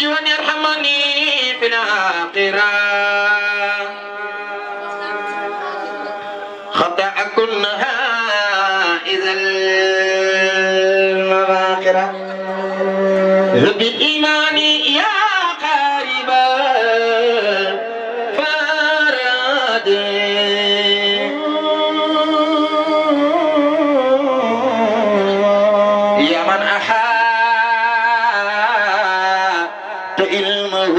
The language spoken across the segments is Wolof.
ربي وأن يرحمني في الآخرة خطأ كلها إذا المباخرة بالإيمان يا قاربا فراد يا من أحاط علمه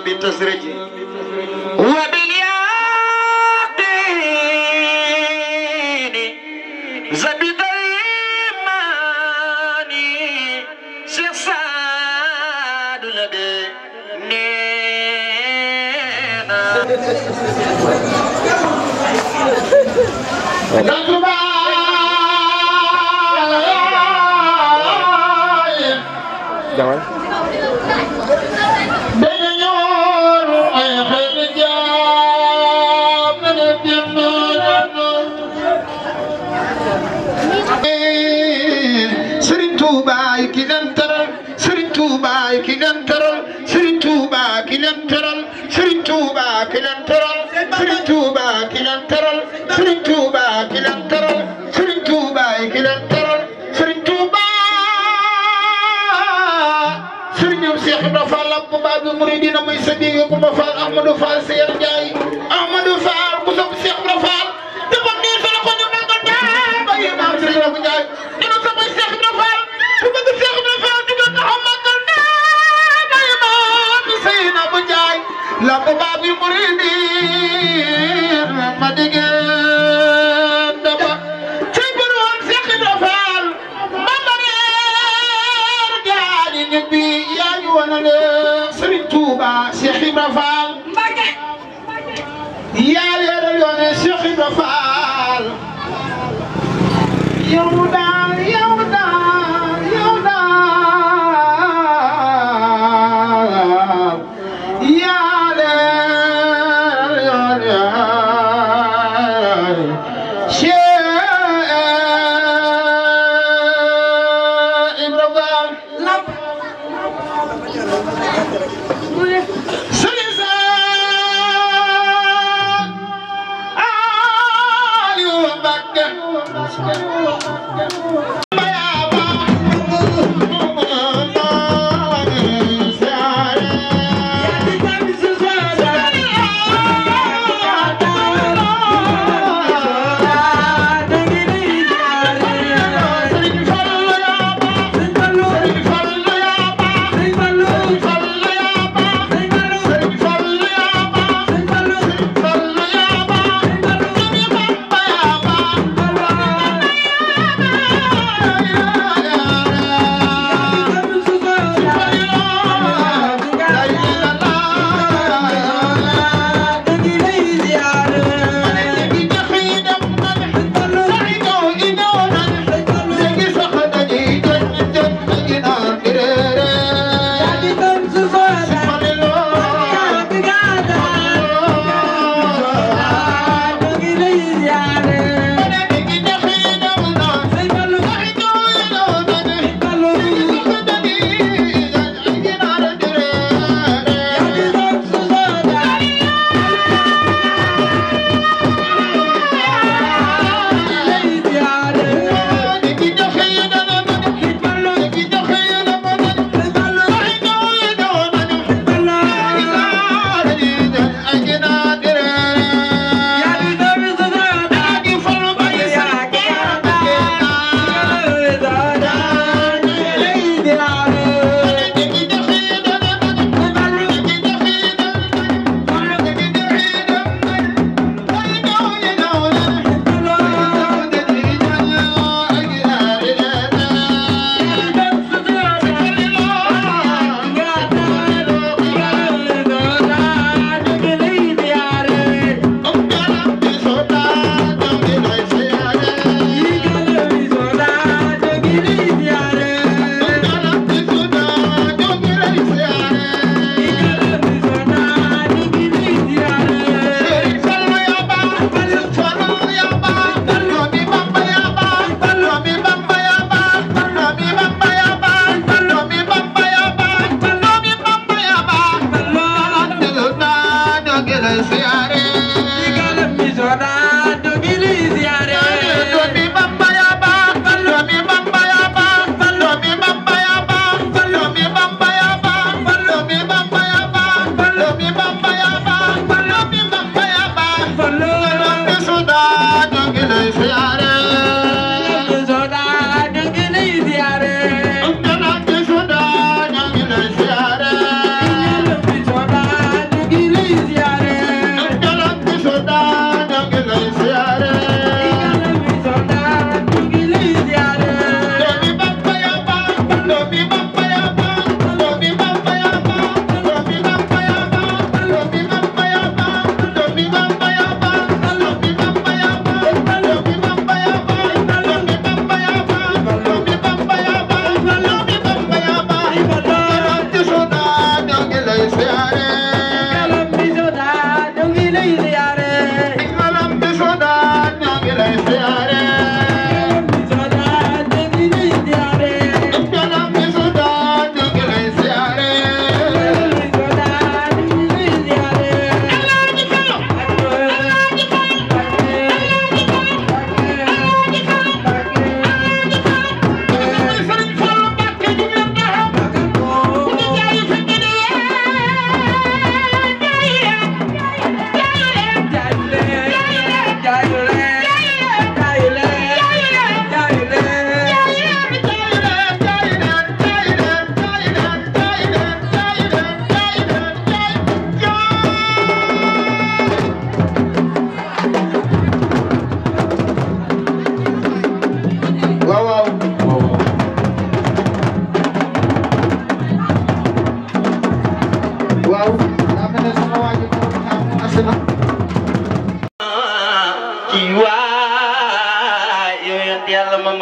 بتسرجه وباليقين زبد الإيماني سيصاد لبي Jangan. Serigne Touba ki leen teral Serigne Touba ki leen teral Serigne Touba ki leen teral Serigne Touba ki leen teral Serigne Touba ki leen teral Serigne Touba ki leen teral Serigne Touba ki leen teral Serigne Touba Serigne Cheikh Ibrahima Fall bu Babou Mouridina muy Sadiq Kumba Fall Ahmadou Fall Seyar Ndiaye Ahmadou Fall bu sopp Cheikh Ibrahima Fall dafa nii sala ko ñu mel ko daal ba yi maam Serigne Abou Ndiaye dina sopp Cheikh Ibrahima Fall ku bëgg Cheikh Ibrahima Fall dugal taxaw magal daal ba yi maam Serigne Abou Ndiaye la ko Babou Mouridina ma digeen daba ci borom Cheikh Ibrahima Fall mama reer gaani nit bi yaa ñu wanale Serigne Touba Cheikh Ibrahima Fall Mbacké yaa leeral yoone Cheikh Ibrahima Fall yow daal yow daal yow daal yaa leeral yoone Cheikh Ibrahima Fall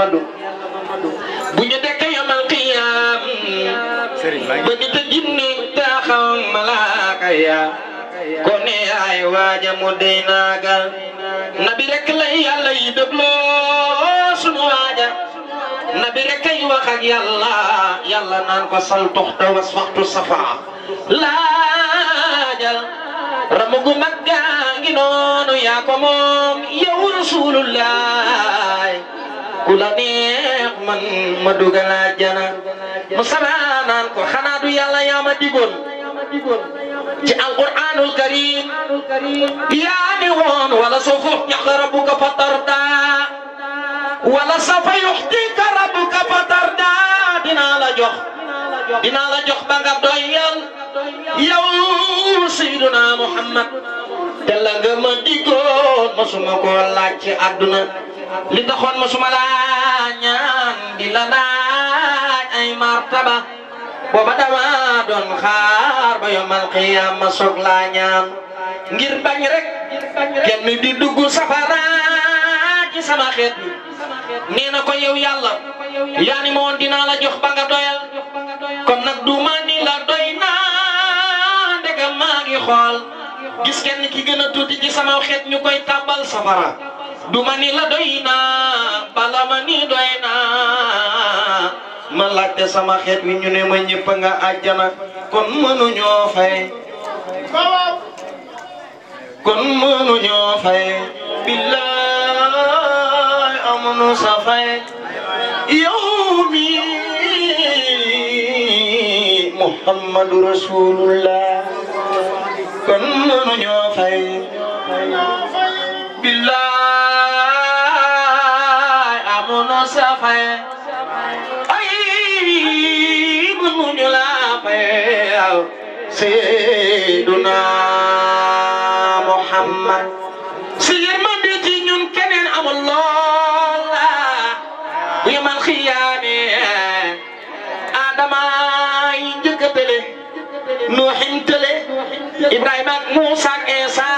Mamadou bu ñu dekk yamal qiyam ba nit a jinne taxaw malaaka ya ko ne ay waaja mu dey naagal nabi rek lay yàlla yi dégloo sunu waaja nabi rek ay wax ak yàlla naan ko sal tuxta wasfaxtu safa laajal ramugu magga ngi noonu yaa ko moom yow rasulullah ku la neex man ma dugal àjjana mu naan ko xanaa du yàlla yaa ma digoon ci alquranul karim yaa ni woon wala sawfa yu'tika rabbuka fatarda wala sawfa yu'tika rabbuka fatarda dinaa la jox ba nga doyal yow Seydina Muhammad te la nga ma digoon masuma ko laaj ci àdduna li taxoon masuma laa ñaan di la laaj ay martaba booba dama doon xaar ba yomal qiyaam ma soog laa ñaan ngir bañ rek kenn di dugg safara ci sama xeet nee na ko yow yàlla yaa ni ma woon dinaa la jox ba nga doyal kon nag du ma ni la doy naa ndegam maa ngi xool gis kenn ki gën a tuuti ci sama xeet ñu koy tàbbal safara du ma ni la doy naa bala ma ni doy naa ma laajte sama xeet wi ñu ne ma ñëpp nga àjjana kon mënuñoo fay billaay amuñu sa fay yow mi Muhammadu Rasulullah kon mënuñoo fay billaay amuñu sa fay Seyduna Muhammad si yërmande ci ñun keneen amul lool bu yamal xiyaame Adama yi njëkk a tële Nuuhin tële Ibrahima ak Muusa ak Isa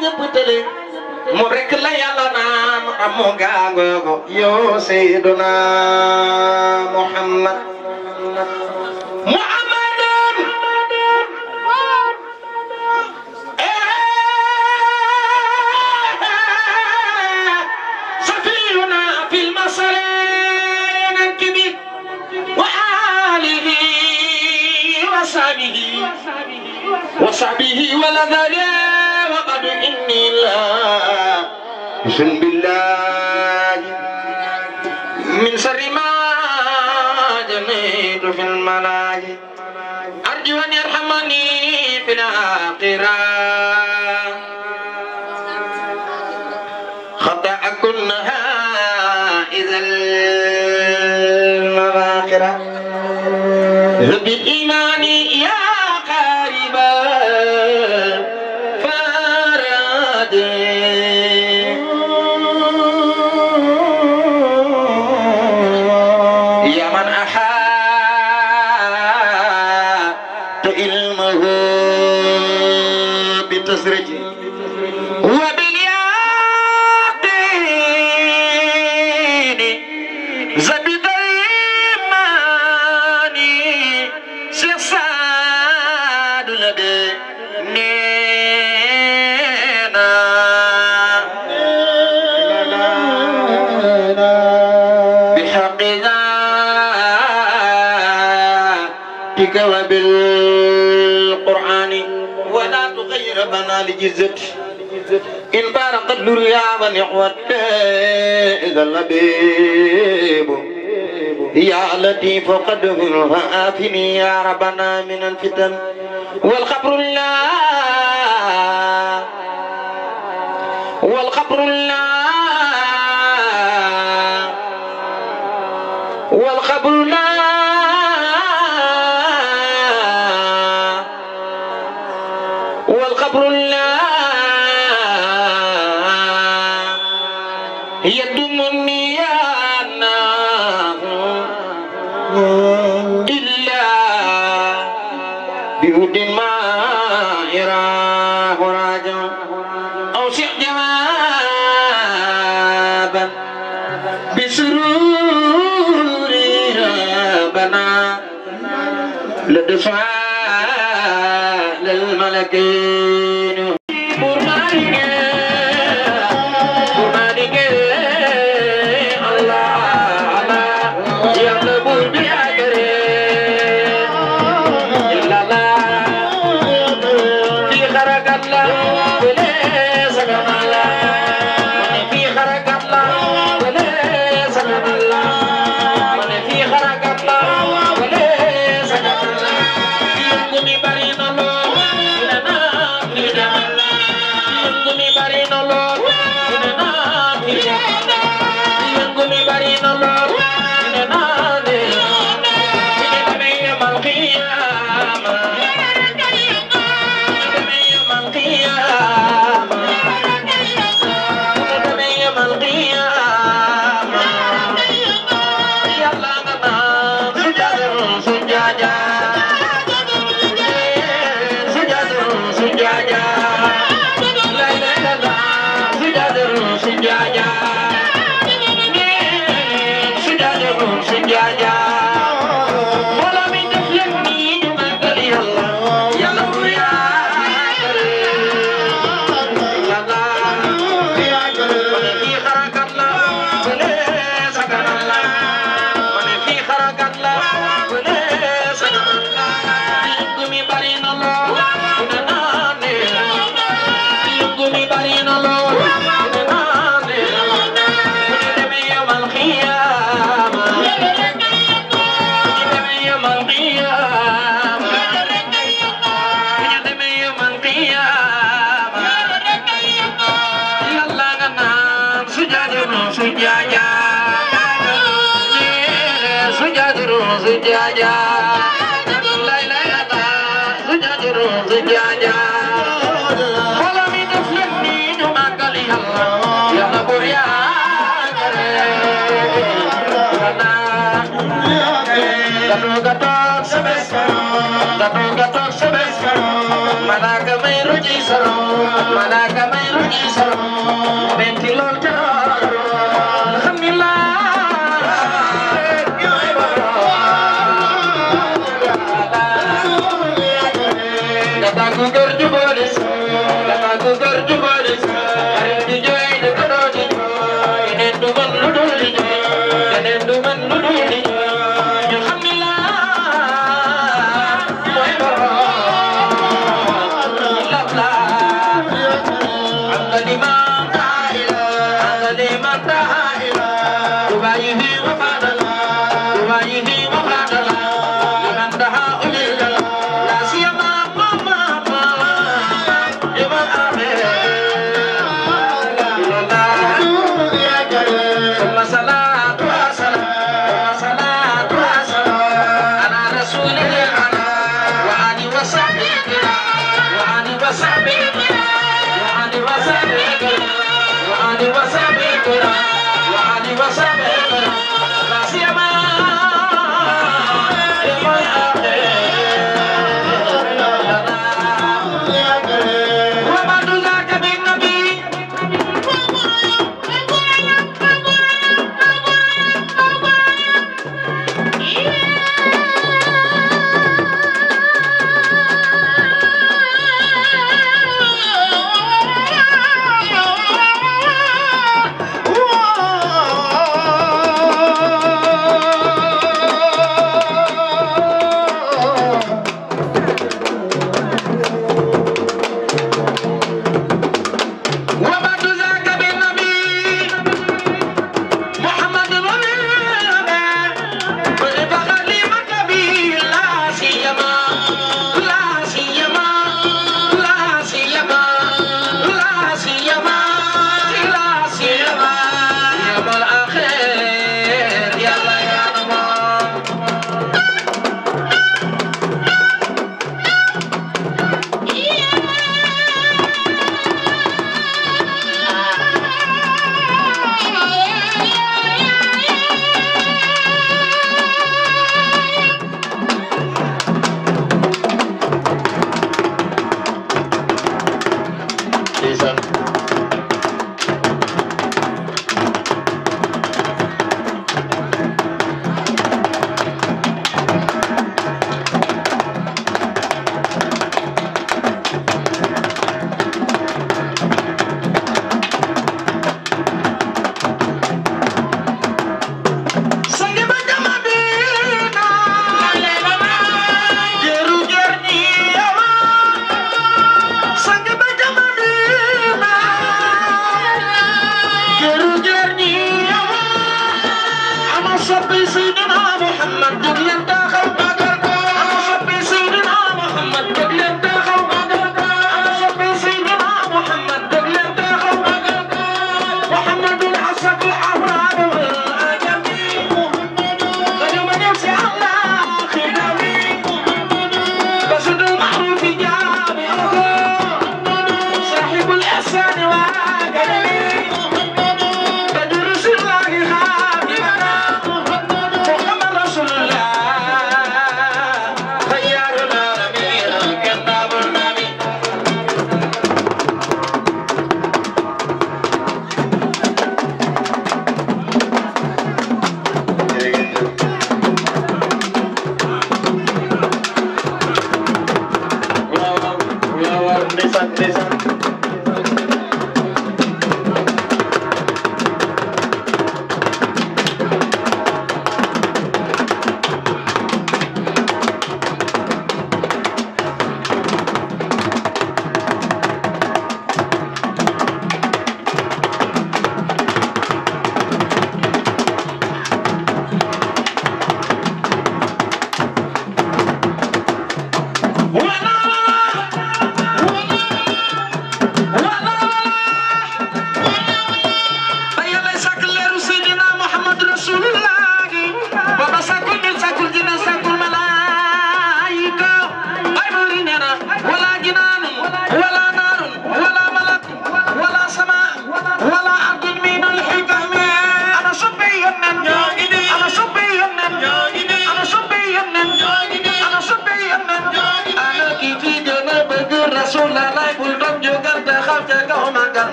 ñëpp tële moom rek la yàlla naan amoo gaangoogo yow Seyduna Muhammad وصحبه ولذل وقد إني لا بسم بالله من شر ما جنيت في الملاجئ أرجو أن يرحمني في الآخرة خطأ كلها إذا المباخرة بالإيمان يا وبالقرآن ولا تغير بنا لجزت إن بارق الدنيا ونعوت إذا اللبيب يا لطيف قد آفني يا ربنا من الفتن والخبر الله والخبر الله والخبر الله والخبر الله يدمني أنا إلا بهد ما يراه راجع أو شيء جوابا بسرور لدفاع للملكين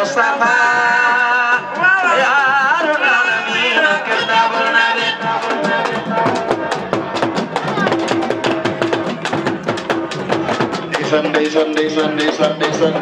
المصطفى يا رب العالمين كتاب النبي ndeysaan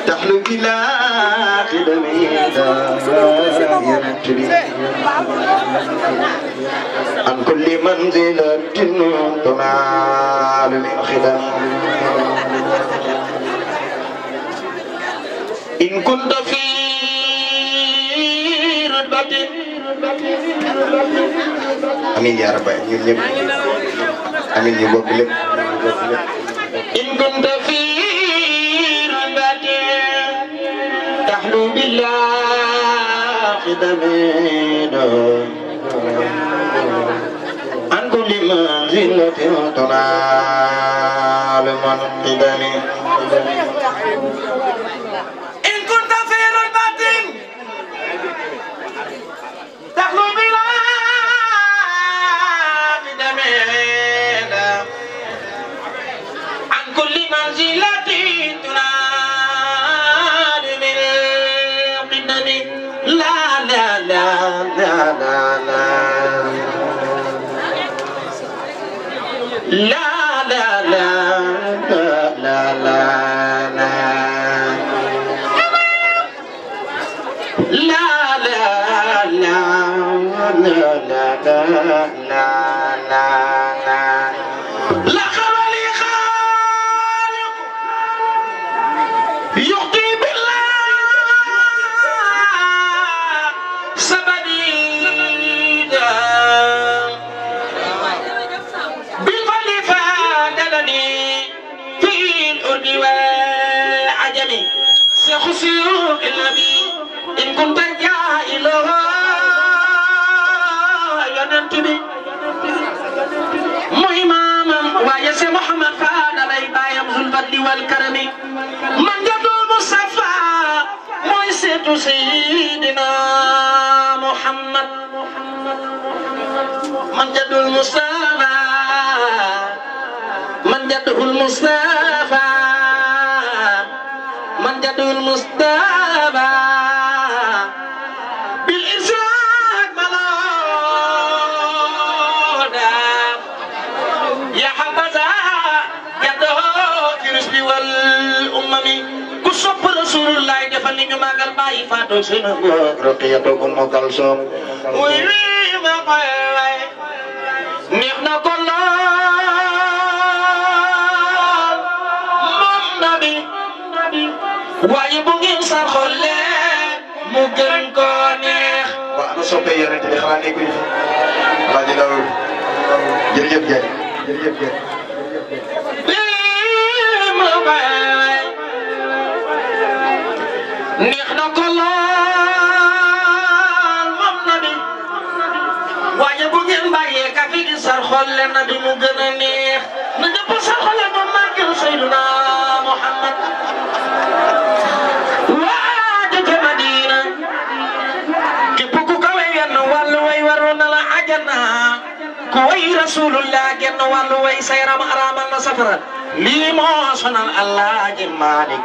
تحلو إلى قدمي عن كل منزلة تنال من خدم إن كنت في رتبة آمين يا رب آمين يا رب إن كنت في تحلو بالله قدمينا عن كل منزلة تنال من قدمي إن كنت في رتبة تحلو بالله قدمينا عن كل منزلة تنال من قدمي لا لا لا لا لا لا لا لا لا لا لا إن كنت جاهلا والكرم من جد المصطفى موسى سيدنا محمد من جد المصطفى من جده المصطفى من جد المصطفى بالإرشاد ملودا يا حبذا جده في رشد والأمم كسب رسول الله جفني جمال باي فاتو سنو رقية أم كلثوم ويوي ما باي نحن كلنا waaye bu ngeen sa xolle mu gën ko neex wa ana soppe yonent bi xanaa nekkuñu fi Alaaji Daawud jërëjëf Dieng jërëjëf Dieng neex na ko lool moom nabi waaye bu ngeen bàyyee ka fi di sar xolle nabi mu gën a neex na ñëpp sar xolle mu màggal Seydina Muhammad كوي رسول الله جن والوي سيرم حرام النصفر لي ما سنن الله جمالك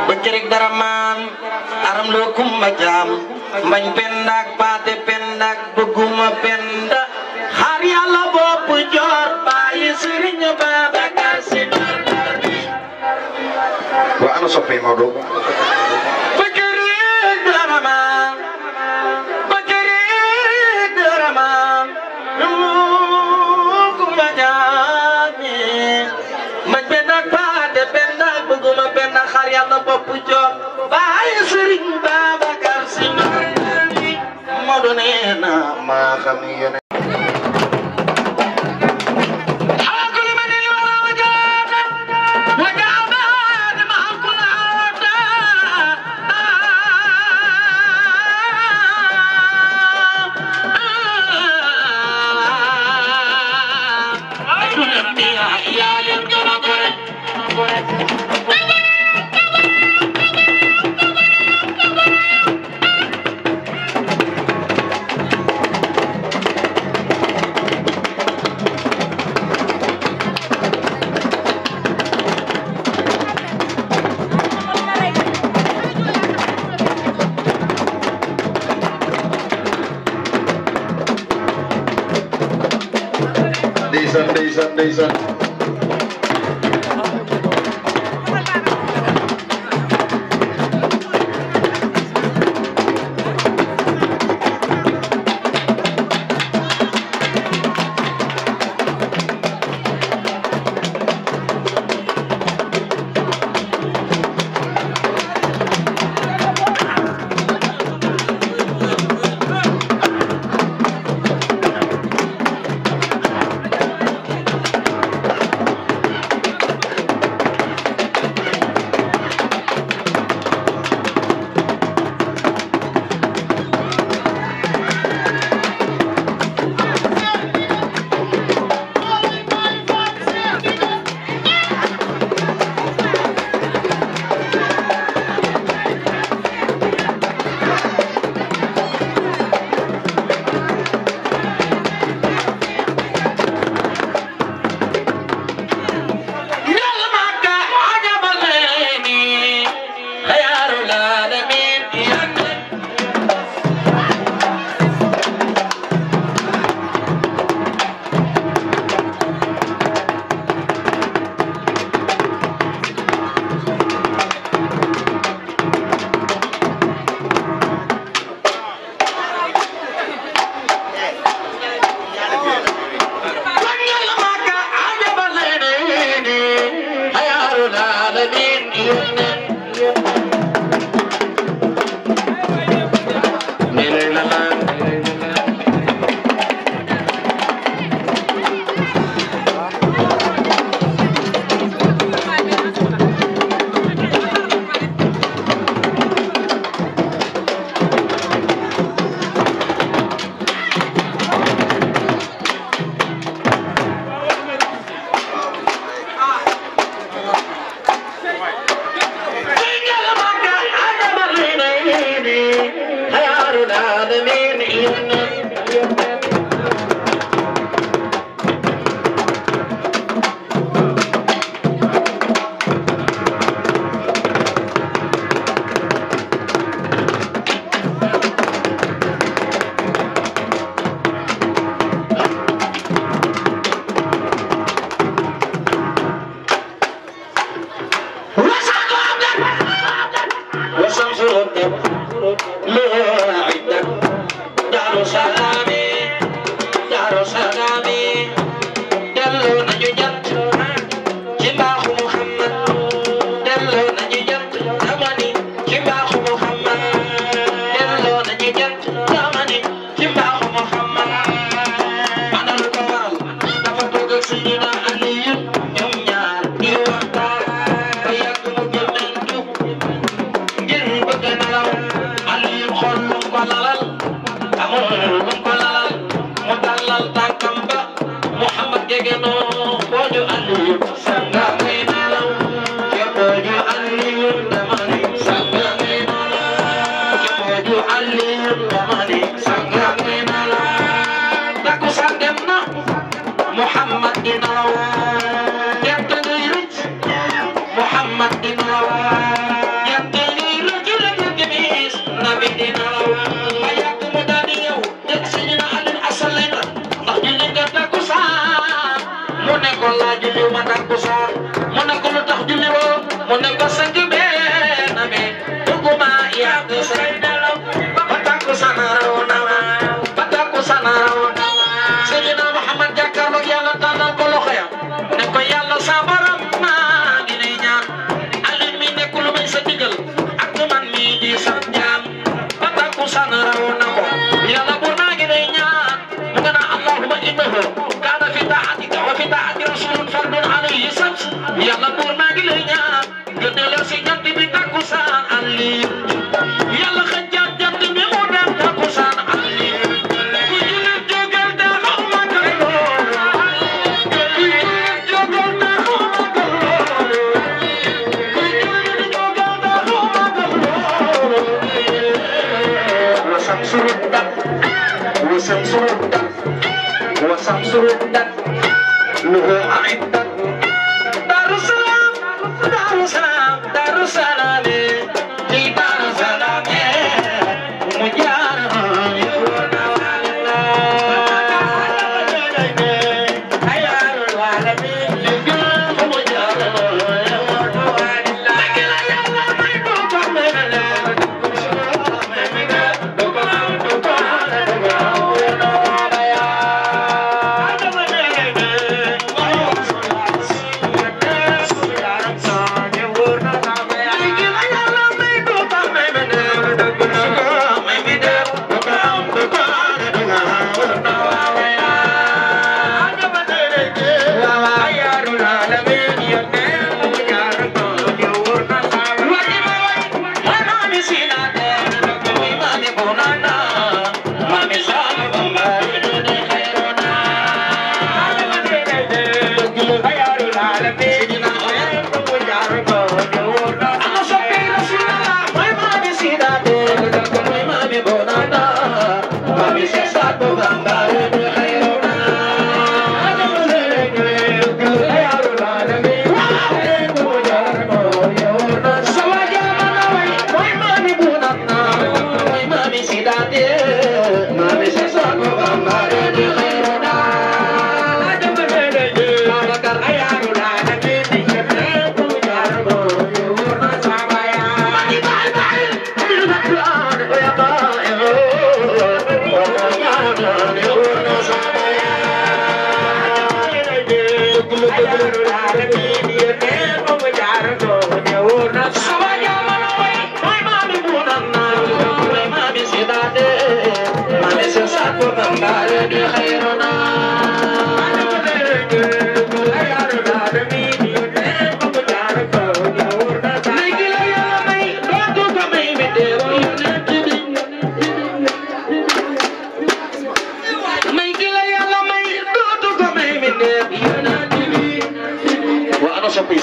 بجرك درمان aram lo kumba jam bañ pendak pate pendak bëgguma penda xar yàlla bopp jor bàyyi Serigne Babacar Sy wa ana soppe Maodo yàlla bopp joor bàyyi Serigne Babacar Sy Maodo nee na maa xam yéen ndeysaan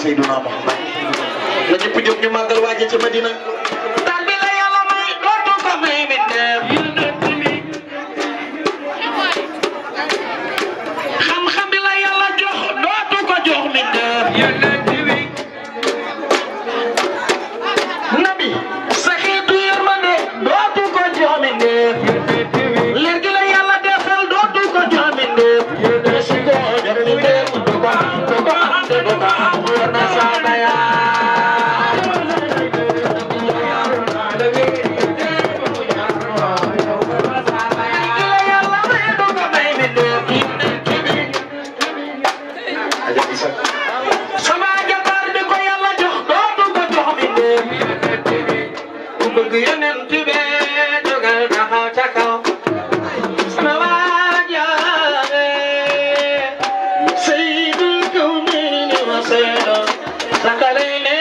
Seydina Muhammad la ñëpp jóg ñu màggal waaje ci Madina daal bi la yàlla may dootu ko may mi def bi sa xeetu yërmande dootu ko joominde leer gi la yàlla defal dootu ko joominde si ko joominde du ko am du ko am te du ko am wóor na saaba yaa sama jabar bi ko yàlla jox dootu ko jox mi ku bëgg yonent bi jógal taxaw ca kaw sama waajaare sayyidul kawnayni wa sayyidul saqalayni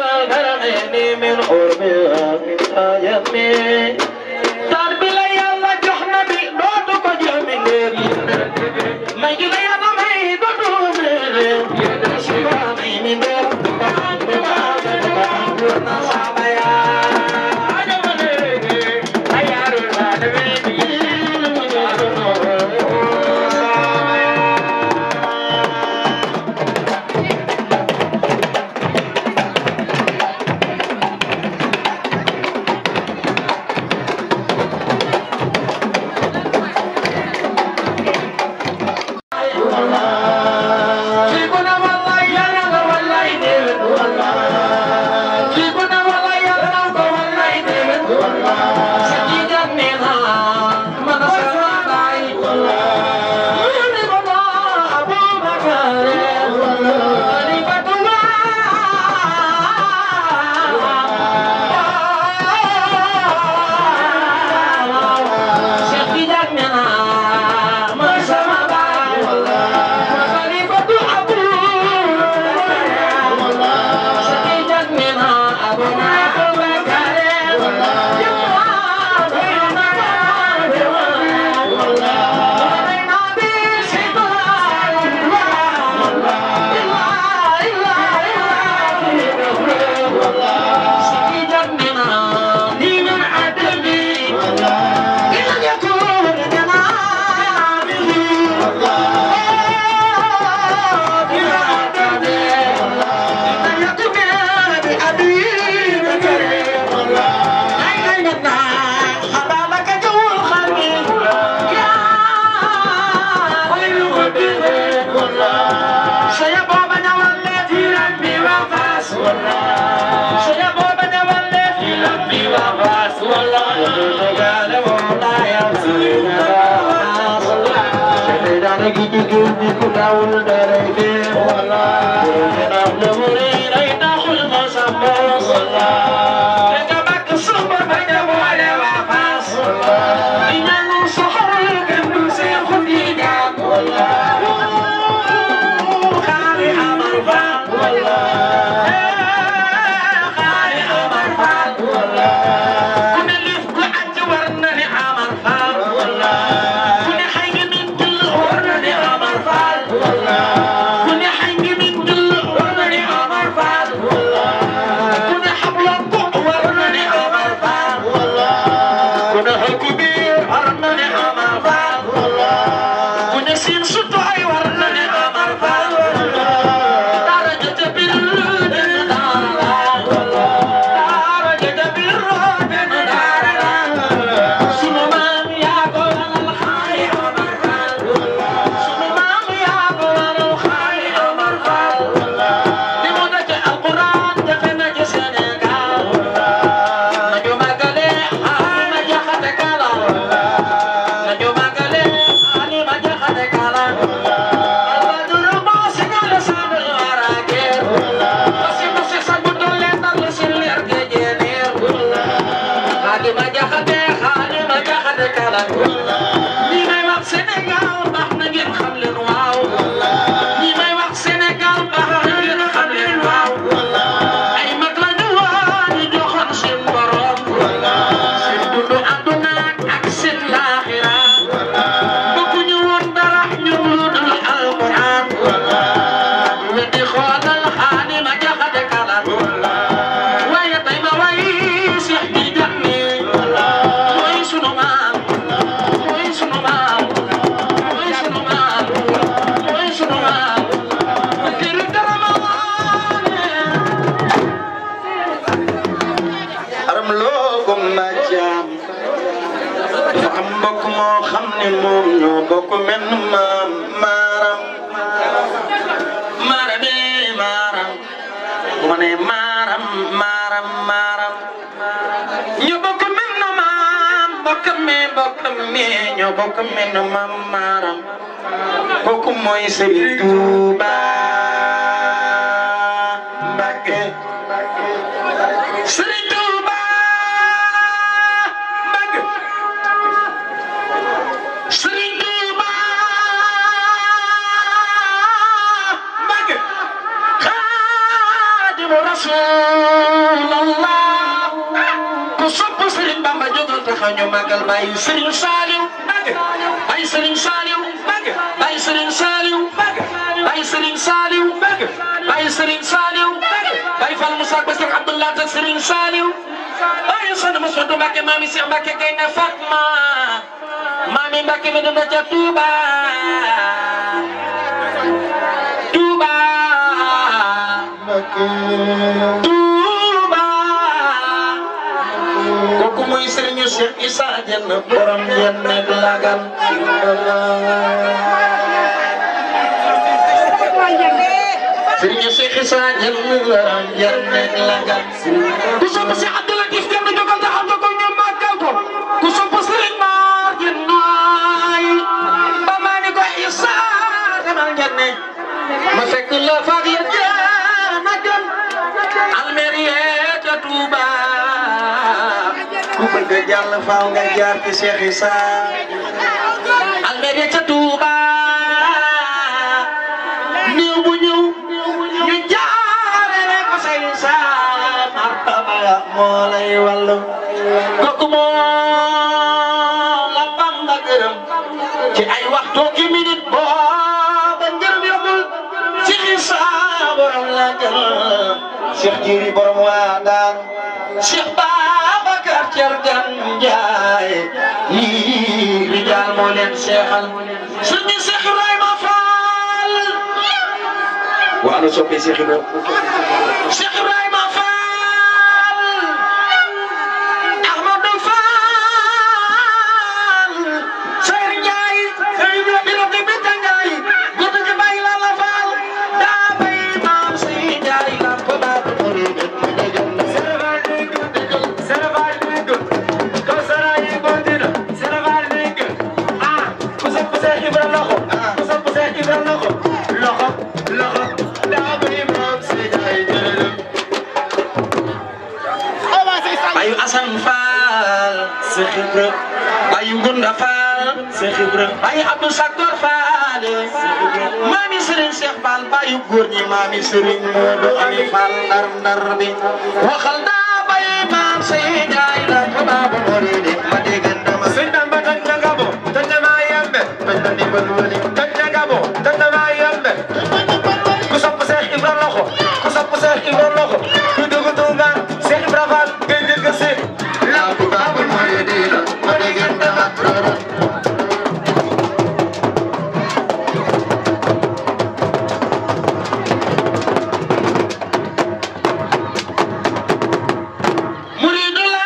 wal baranayni min urbi wa min ajami tar bi la yàlla jox na bi dootu ko jox mi may gi la yàlla may dootu Why maram loo gumba caam dafa am mbokk moo xam ne moom ñoo bokk menn maam maram marame maram bu ma nee maram maram maram ñoo bokk menn maam bokkam me ñoo bokk menn maam maram kooku mooy Serigne Touba Mbacké Serigne Touba Mbacké Serigne Touba Mbacké Khadimu Rasulullah ku sopp Serigne Bamba jógal taxaw ñu màggal bàyyi Serigne Saliou Mbacké bàyyi Serigne Saliou Mbacké bàyyi Serigne Saliou Mbacké bàyyi Serigne Saliou Mbacké bàyyi Serigne Saliou Mbacké bàyyi Fall Moussa Bassir Abdullah ak Serigne Saliou bàyyi Soxna Moussa Mbacké maami Cheikh Mbacké Gaynde Fatma maami Mbacké mi dina ca Touba Touba Touba kooku mooy Serigne Cheikh Issa Diène borom Diène ak Lagan Serigne Cheikh Issa Diène borom Diène ak Lagan ku sopp si Abdou Latif Diène jógal taxaw ko ñu màggal ko ku sopp Serigne Mor Diène ba maa ni ko Issa demal Diène ma fekk la faak ya Diène almerie ca Touba ku bëgg jàll faaw nga jaar ci Cheikh Issa almerie ca Touba néew bu ñëw ñu jaarale ko say Issa martaba moo lay wàllu kooku moo la Bamba gërëm ci ay waxtu ki minute booba njël yóbbul Cheikh Issa borom la gën Cheikh Jiri borom waa daan Cheikh Babacar Thiergan Ndiaye lii rijaal moo leen seexal Serigne Cheikh Ibrahima Fall waa na soppee Cheikh Ibrahima Fall Ahmadou Fall Seyr Ndiaye dina di Binta Ndiaye góor gi bàyyi la la Fall daa bay maam si Ndiaye la ko baat Bayu Assane Fall Cheikh Ibra Bayu Ngunda Fall Cheikh Ibra Bayu Abdou Sakor Fall Mami Serigne Cheikh Fall Bayu góor ñi Mami Serigne Modou Ami Fall ndar bi waxal daa bay maam Sey Njaay la ko baabu moride ma déggan dama Sëñ Bamba tan na ngabo tan na maa yembe tan na ni balwali tan na ngabo tan na maa yembe ku sopp Cheikh Ibra loxo ku sopp Cheikh Ibra loxo ku dugg Touba Cheikh Ibra Fall ngay dégg si la ko baabu moride ma déggan dama Muridu la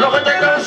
Look at the girls,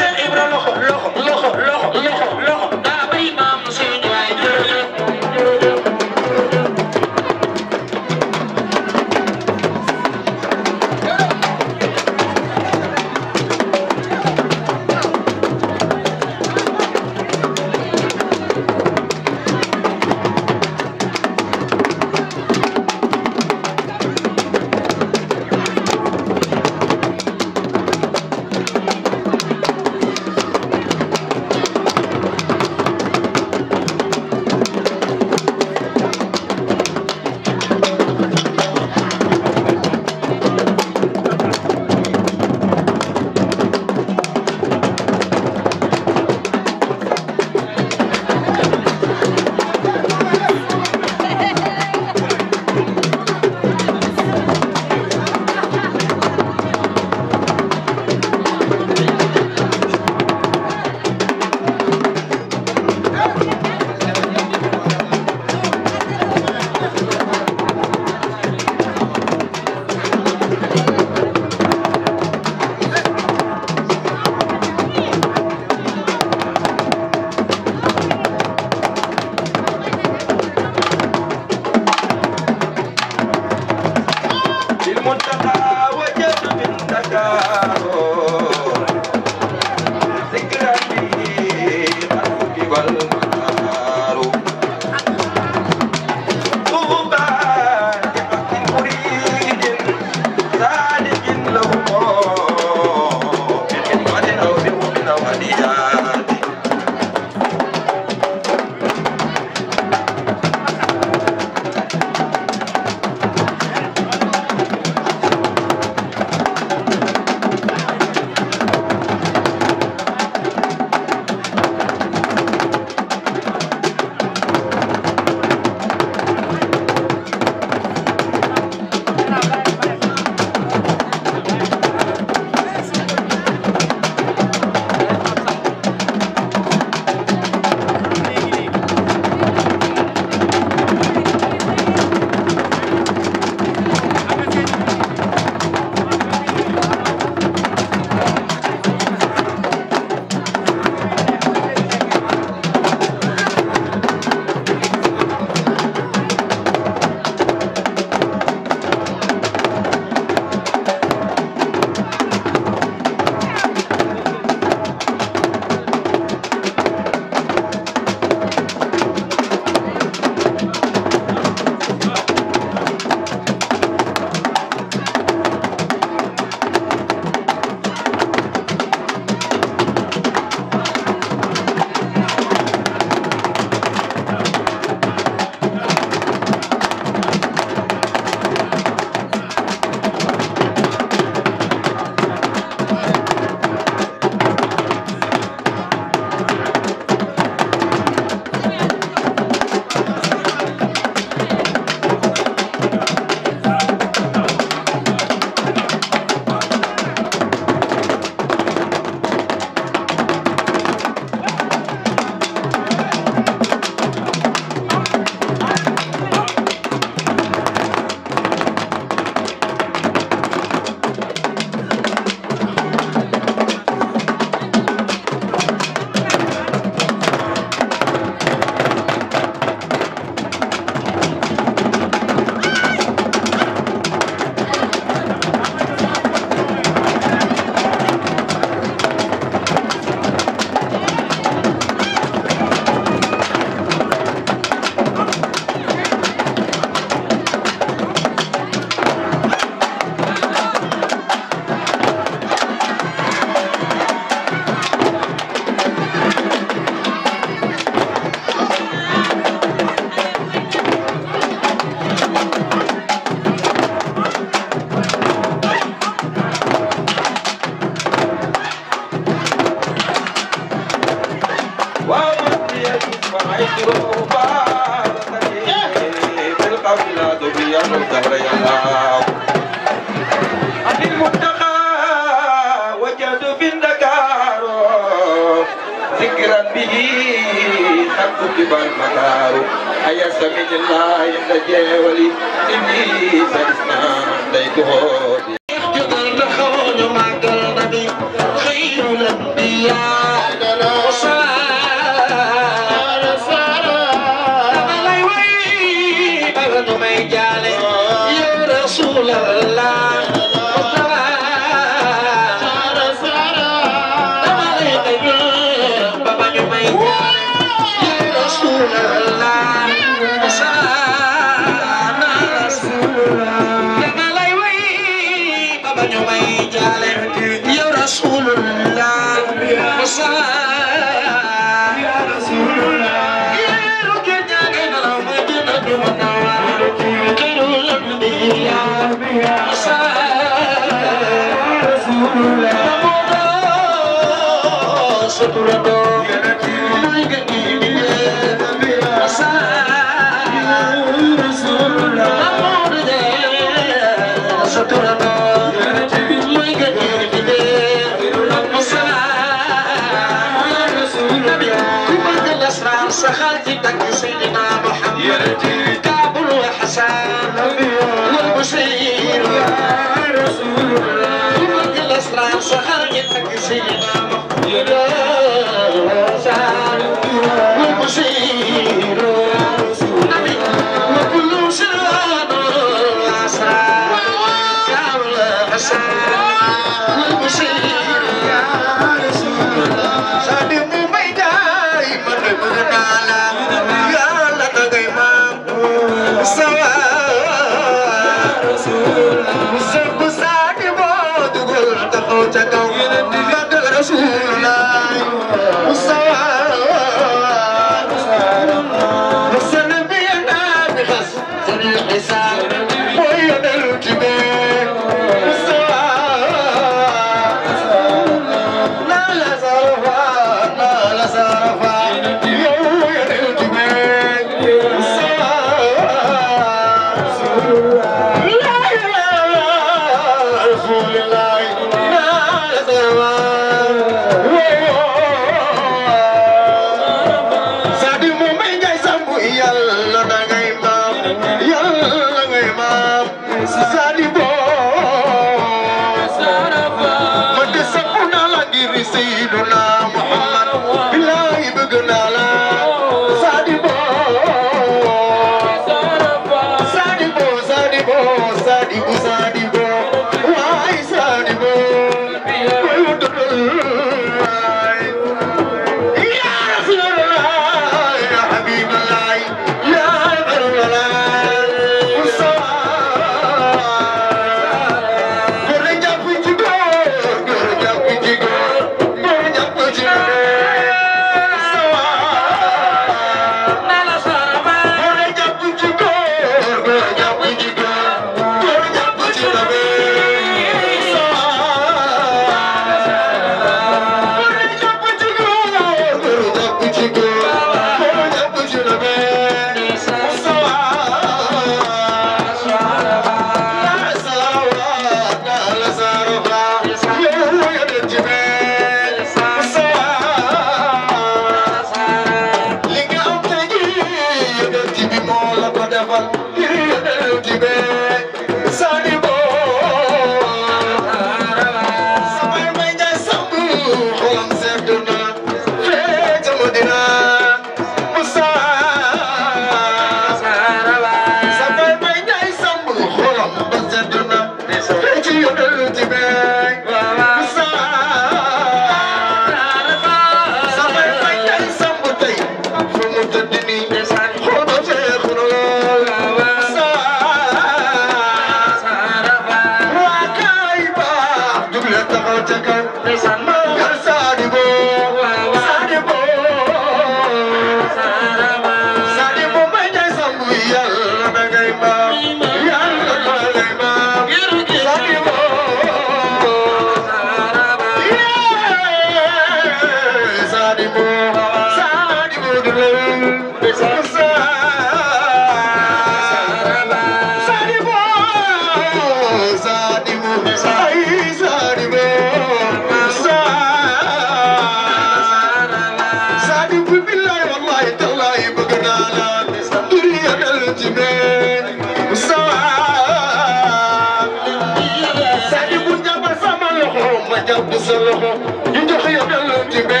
jàpp sa loxo ñu jox yonent bi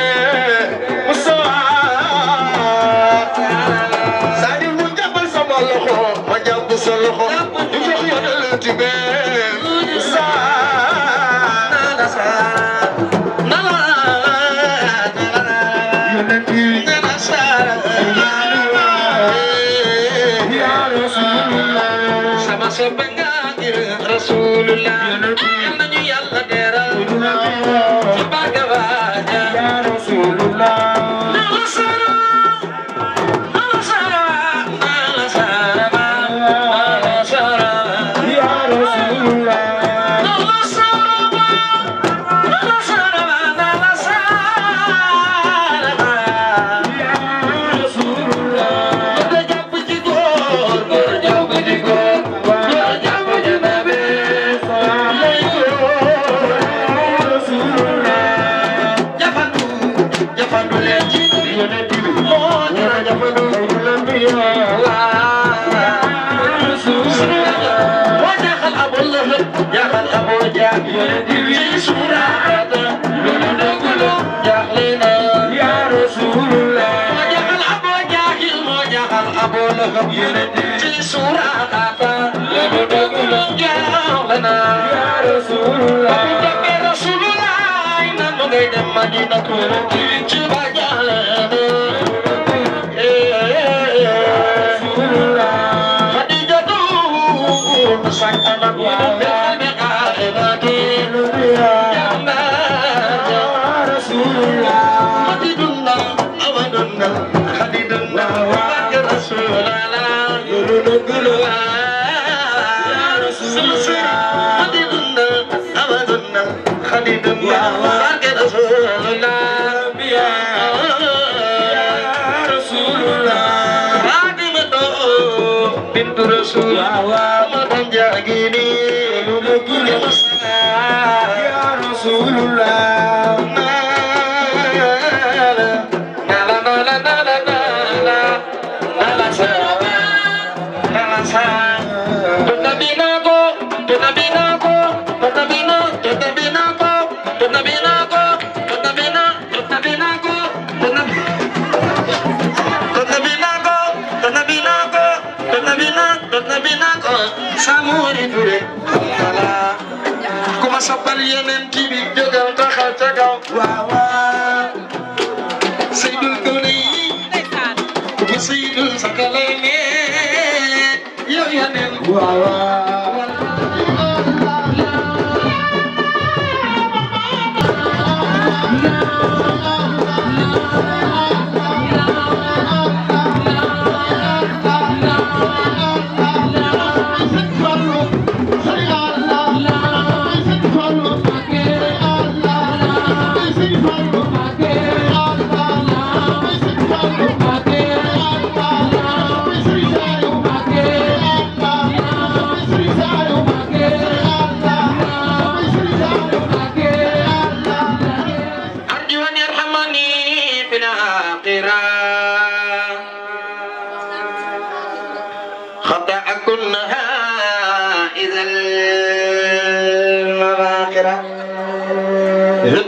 Mustafa Sadio mu jàppal sama loxo ma jàpp sa loxo ñu jox yonent bi Rasulullah nañu yàlla deral ci barke ba ya Rasulullah في سورة جعلنا يا رسول الله رسول الله إنما قيد مدينة جبا جعلنا رسول الله خديجة سكنة بقلبك عائلتي يا رسول الله خديجنا أودنا خديجنا رسول الله Rasul Ramadan jagini ya Rasulullah kuma sabal yenen tibi jogal taxal ca kaw waaw Seydul Kawni bu Seydul Sakalene yow yenen waaw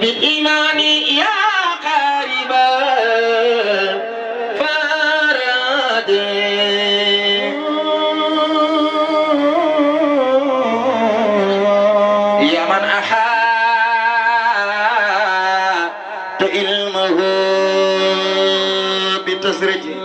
بالإيمان يا قاربا فراد يا من أحاط علمه بتسرج